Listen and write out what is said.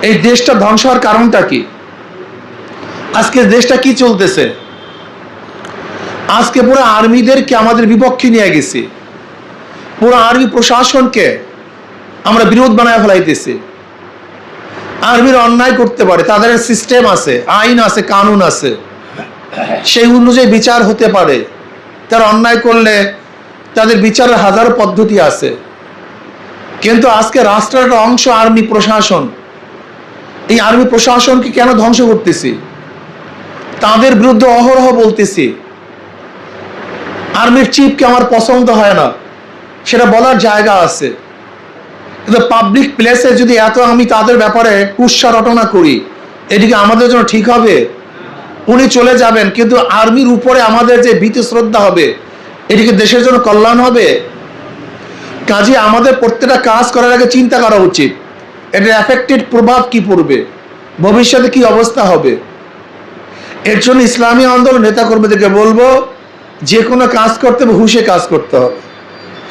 এই দেশটা ধ্বংস হওয়ার কারণটা কি? আজকে দেশটা কি চলতেছে? আজকে পুরো আর্মিদেরকে আমাদের বিপক্ষে নিয়ে গেছি, পুরো আর্মি প্রশাসনকে আমরা বিরোধ বানায় ফেলাইতেছি। আর্মির অন্যায় করতে পারে, তাদের সিস্টেম আছে, আইন আছে, কানুন আছে, সেই অনুযায়ী বিচার হতে পারে। তারা অন্যায় করলে তাদের বিচারের হাজারো পদ্ধতি আছে। কিন্তু আজকে রাষ্ট্রের একটা অংশ আর্মি প্রশাসন, এই আর্মি প্রশাসনকে কেন ধ্বংস করতেছি? তাদের বিরুদ্ধে অহরহ বলতেছি। আর্মির চিফকে আমার পছন্দ হয় না, সেটা বলার জায়গা আছে, কিন্তু পাবলিক প্লেসে যদি এত আমি তাদের ব্যাপারে কুৎসা রটনা করি, এদিকে আমাদের জন্য ঠিক হবে? উনি চলে যাবেন, কিন্তু আর্মির উপরে আমাদের যে ভীতি শ্রদ্ধা হবে, এদিকে দেশের জন্য কল্যাণ হবে? কাজে আমাদের প্রত্যেকটা কাজ করার আগে চিন্তা করা উচিত, এটার এফেক্টেড প্রভাব কি পড়বে, ভবিষ্যতে কি অবস্থা হবে। এর জন্য ইসলামী আন্দোলন নেতাকর্মীদেরকে বলবো, যে কোনো কাজ করতে হবে হুঁশে কাজ করতে হবে।